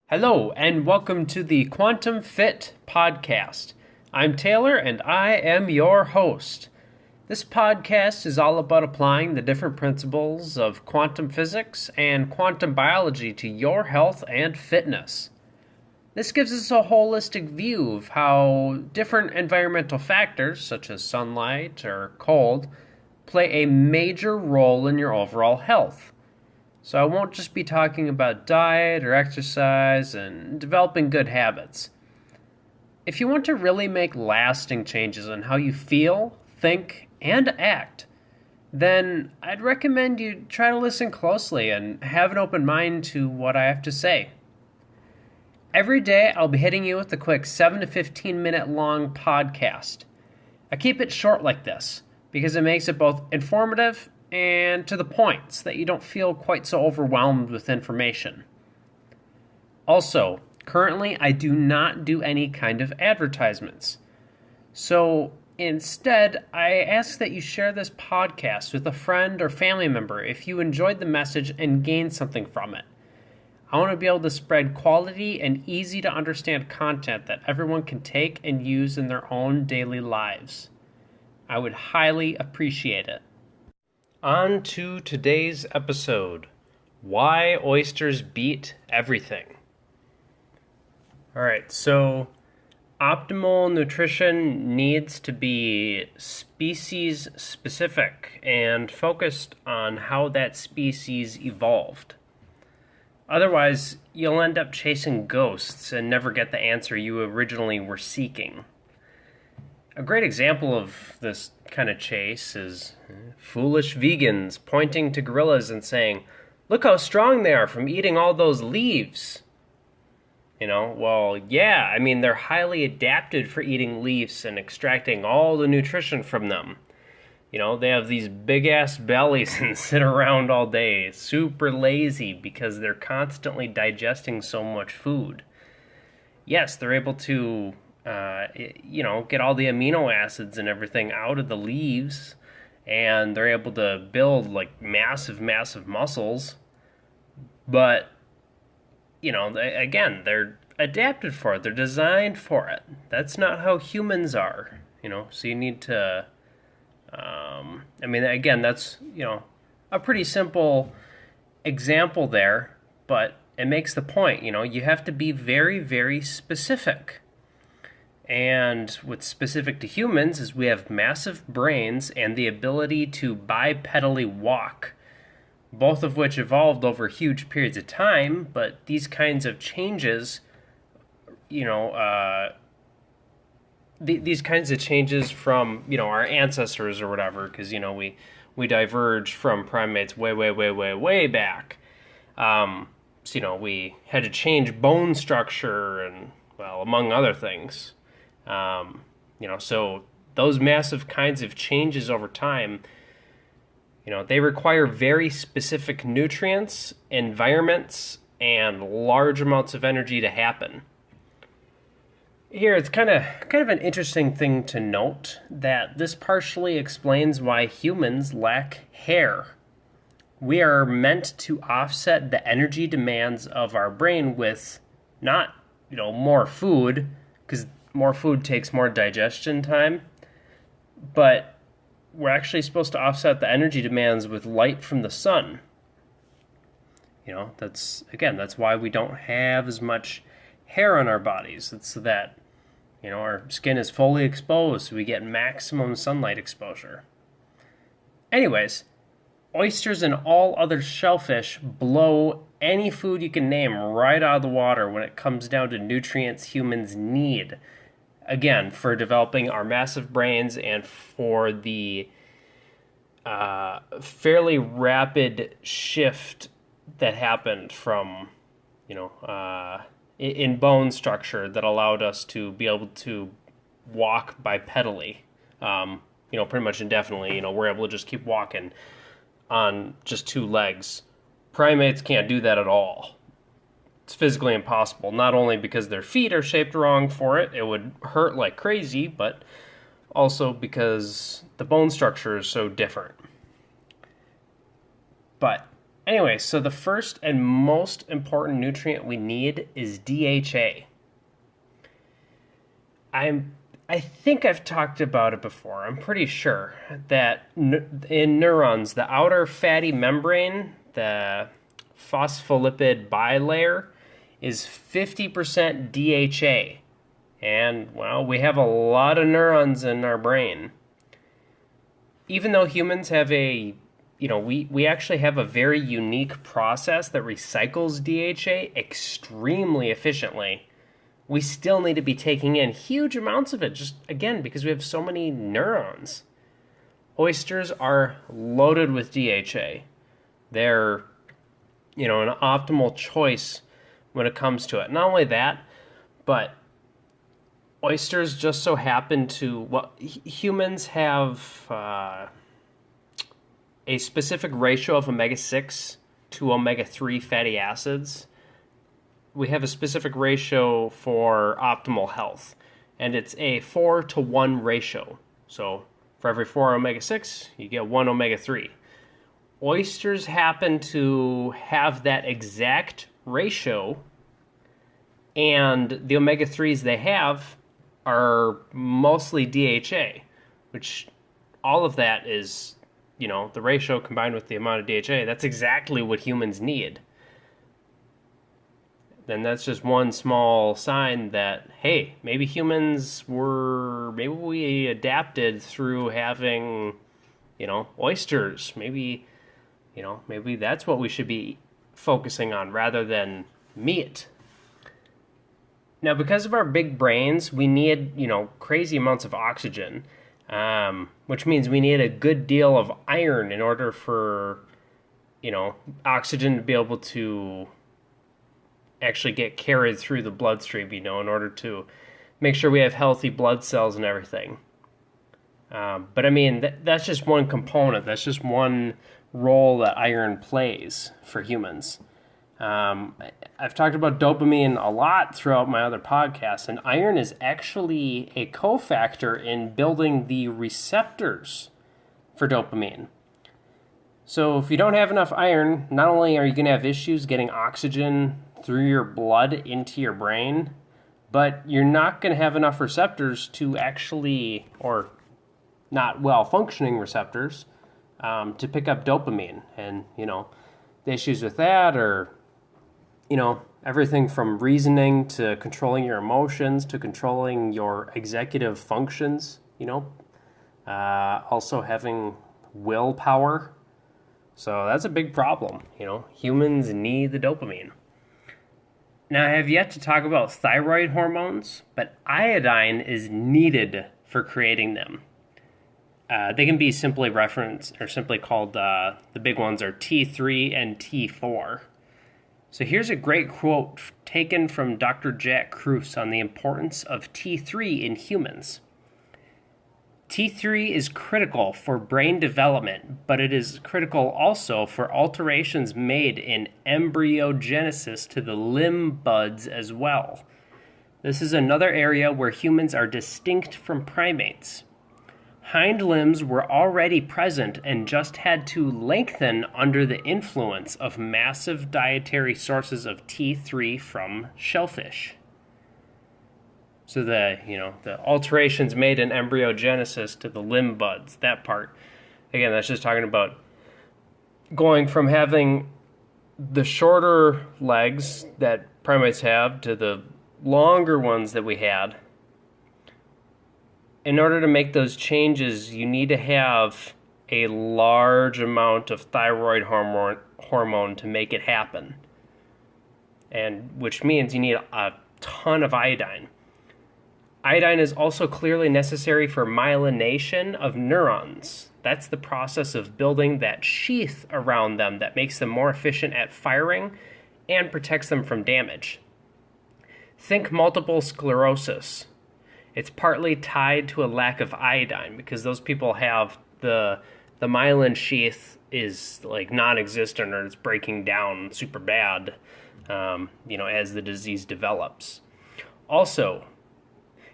Hello, and welcome to the Quantum Fit Podcast. I'm Taylor, and I am your host. This podcast is all about applying the different principles of quantum physics and quantum biology to your health and fitness. This gives us a holistic view of how different environmental factors, such as sunlight or cold, play a major role in your overall health. So I won't just be talking about diet or exercise and developing good habits. If you want to really make lasting changes in how you feel, think, and act, then I'd recommend you try to listen closely and have an open mind to what I have to say. Every day I'll be hitting you with a quick 7 to 15 minute long podcast. I keep it short like this because it makes it both informative and to the point so that you don't feel quite so overwhelmed with information. Also, currently I do not do any kind of advertisements. So instead, I ask that you share this podcast with a friend or family member if you enjoyed the message and gained something from it. I want to be able to spread quality and easy to understand content that everyone can take and use in their own daily lives. I would highly appreciate it. On to today's episode, why oysters beat everything. Alright, so optimal nutrition needs to be species specific and focused on how that species evolved. Otherwise, you'll end up chasing ghosts and never get the answer you originally were seeking. A great example of this kind of chase is foolish vegans pointing to gorillas and saying, "Look how strong they are from eating all those leaves." They're highly adapted for eating leaves and extracting all the nutrition from them. They have these big-ass bellies and sit around all day, super lazy because they're constantly digesting so much food. Yes, they're able to get all the amino acids and everything out of the leaves, and they're able to build like massive muscles. But, they're adapted for it. They're designed for it. That's not how humans are, so you need to, that's, a pretty simple example there, but it makes the point, you have to be very, very specific. And what's specific to humans is we have massive brains and the ability to bipedally walk, both of which evolved over huge periods of time, but these kinds of changes, these kinds of changes from, our ancestors or whatever, because, we diverged from primates way back. We had to change bone structure and, among other things. So those massive kinds of changes over time, they require very specific nutrients, environments, and large amounts of energy to happen. Here, it's kind of an interesting thing to note that this partially explains why humans lack hair. We are meant to offset the energy demands of our brain with not, more food, because more food takes more digestion time, but we're actually supposed to offset the energy demands with light from the sun. That's why we don't have as much hair on our bodies. It's so that, our skin is fully exposed, so we get maximum sunlight exposure. Anyways, oysters and all other shellfish blow any food you can name right out of the water when it comes down to nutrients humans need. Again, for developing our massive brains and for the fairly rapid shift that happened from, in bone structure that allowed us to be able to walk bipedally, pretty much indefinitely. We're able to just keep walking on just two legs. Primates can't do that at all. It's physically impossible, not only because their feet are shaped wrong for it, it would hurt like crazy, but also because the bone structure is so different. But Anyway, so the first and most important nutrient we need is DHA. I think I've talked about it before. I'm pretty sure that in neurons, the outer fatty membrane, the phospholipid bilayer, is 50% DHA. And, well, we have a lot of neurons in our brain. Even though humans have we actually have a very unique process that recycles DHA extremely efficiently, we still need to be taking in huge amounts of it, just, again, because we have so many neurons. Oysters are loaded with DHA. They're, an optimal choice when it comes to it. Not only that, but oysters just so happen to, humans have a specific ratio of omega-6 to omega-3 fatty acids. We have a specific ratio for optimal health, and it's a 4-to-1 ratio. So for every 4 omega-6, you get 1 omega-3. Oysters happen to have that exact ratio, and the omega-3s they have are mostly DHA, which all of that is, the ratio combined with the amount of DHA, that's exactly what humans need. Then that's just one small sign that, hey, maybe we adapted through having, oysters. Maybe that's what we should be focusing on rather than meat. Now, because of our big brains, we need, crazy amounts of oxygen, which means we need a good deal of iron in order for, oxygen to be able to actually get carried through the bloodstream, in order to make sure we have healthy blood cells and everything. But I mean, that's just one component. That's just one role that iron plays for humans. I've talked about dopamine a lot throughout my other podcasts, and iron is actually a cofactor in building the receptors for dopamine. So if you don't have enough iron, not only are you going to have issues getting oxygen through your blood into your brain, but you're not going to have enough receptors to actually, or not well-functioning receptors, to pick up dopamine. And, the issues with that are, everything from reasoning to controlling your emotions to controlling your executive functions, also having willpower. So that's a big problem. Humans need the dopamine. Now, I have yet to talk about thyroid hormones, but iodine is needed for creating them. They can be simply referenced, or simply called, the big ones are T3 and T4. So here's a great quote taken from Dr. Jack Kruse on the importance of T3 in humans. T3 is critical for brain development, but it is critical also for alterations made in embryogenesis to the limb buds as well. This is another area where humans are distinct from primates. Hind limbs were already present and just had to lengthen under the influence of massive dietary sources of T3 from shellfish. So the alterations made in embryogenesis to the limb buds, that part, again, that's just talking about going from having the shorter legs that primates have to the longer ones that we had. In order to make those changes, you need to have a large amount of thyroid hormone to make it happen, and which means you need a ton of iodine. Iodine is also clearly necessary for myelination of neurons. That's the process of building that sheath around them that makes them more efficient at firing and protects them from damage. Think multiple sclerosis. It's partly tied to a lack of iodine because those people have the myelin sheath is like non-existent or it's breaking down super bad, as the disease develops. Also,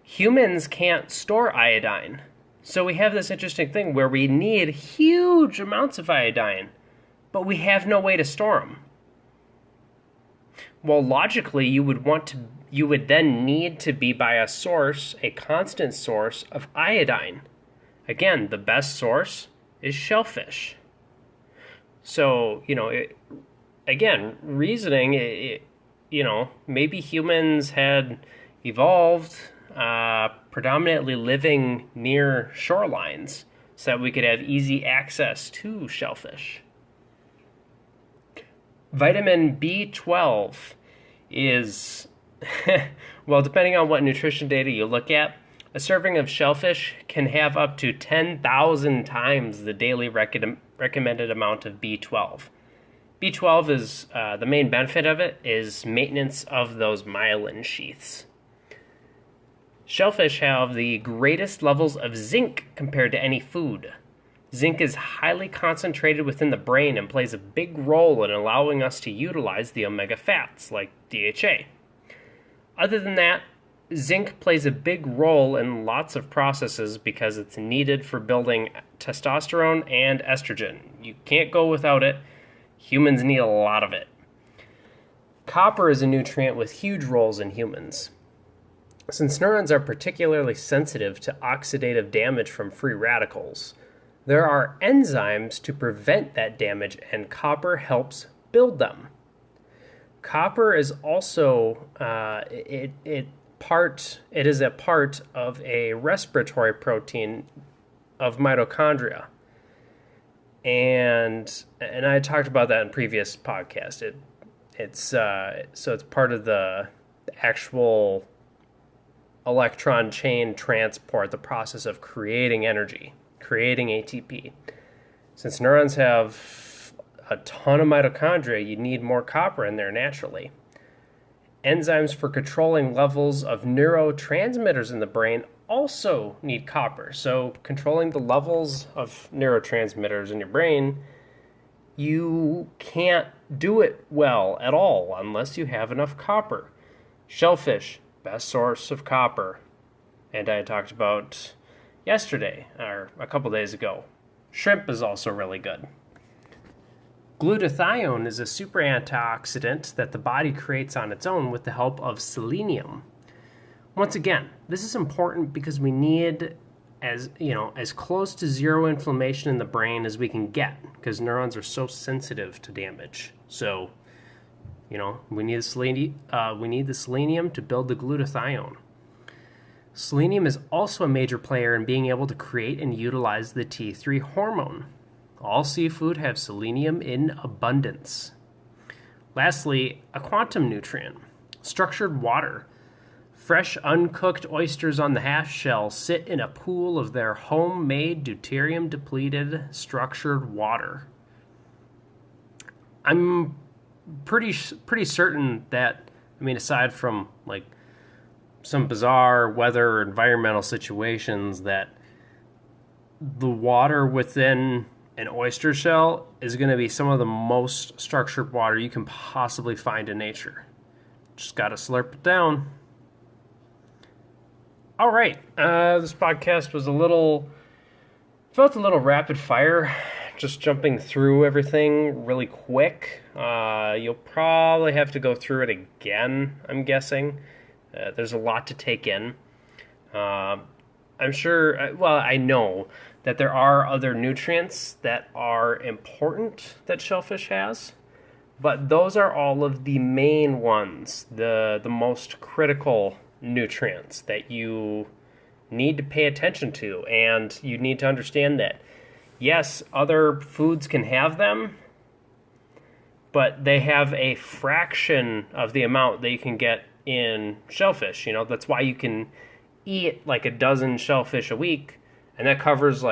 humans can't store iodine. So we have this interesting thing where we need huge amounts of iodine. but we have no way to store them. Well, logically, you would then need to be by a constant source of iodine. Again, the best source is shellfish. So, reasoning, maybe humans had evolved predominantly living near shorelines so that we could have easy access to shellfish. Vitamin B12 is, well, depending on what nutrition data you look at, a serving of shellfish can have up to 10,000 times the daily recommended amount of B12. B12 is, the main benefit of it is maintenance of those myelin sheaths. Shellfish have the greatest levels of zinc compared to any food. Zinc is highly concentrated within the brain and plays a big role in allowing us to utilize the omega fats, like DHA. Other than that, zinc plays a big role in lots of processes because it's needed for building testosterone and estrogen. You can't go without it. Humans need a lot of it. Copper is a nutrient with huge roles in humans. Since neurons are particularly sensitive to oxidative damage from free radicals, there are enzymes to prevent that damage, and copper helps build them. Copper is also it is a part of a respiratory protein of mitochondria, and I talked about that in previous podcast. It's part of the actual electron chain transport, the process of creating energy, creating ATP. Since neurons have a ton of mitochondria, you need more copper in there naturally. Enzymes for controlling levels of neurotransmitters in the brain also need copper. So controlling the levels of neurotransmitters in your brain, you can't do it well at all unless you have enough copper. Shellfish, best source of copper. And I talked about yesterday, or a couple days ago. Shrimp is also really good. Glutathione is a super antioxidant that the body creates on its own with the help of selenium. Once again, this is important because we need as close to zero inflammation in the brain as we can get, because neurons are so sensitive to damage. So, we need the selenium to build the glutathione. Selenium is also a major player in being able to create and utilize the T3 hormone. All seafood have selenium in abundance. Lastly, a quantum nutrient, structured water. Fresh, uncooked oysters on the half shell sit in a pool of their homemade deuterium-depleted structured water. I'm pretty certain that, aside from some bizarre weather or environmental situations, that the water within an oyster shell is going to be some of the most structured water you can possibly find in nature. Just got to slurp it down. All right, this podcast was felt a little rapid fire, just jumping through everything really quick. You'll probably have to go through it again, I'm guessing. There's a lot to take in. I'm sure, I know that there are other nutrients that are important that shellfish has, but those are all of the main ones, the most critical nutrients that you need to pay attention to, and you need to understand that, yes, other foods can have them, but they have a fraction of the amount that you can get in shellfish. That's why you can eat like a dozen shellfish a week, and that covers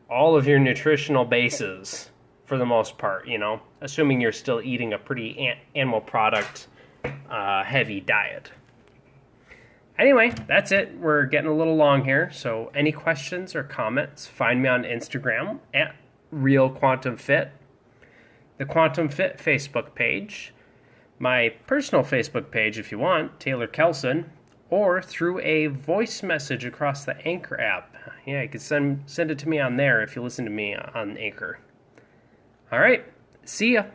all of your nutritional bases for the most part, assuming you're still eating a pretty animal product heavy diet. Anyway, that's it. We're getting a little long here, so any questions or comments, find me on Instagram at RealQuantumFit, the Quantum Fit Facebook page, my personal Facebook page if you want, Taylor Kelson, or through a voice message across the Anchor app. Yeah, you can send it to me on there if you listen to me on Anchor. All right, See ya.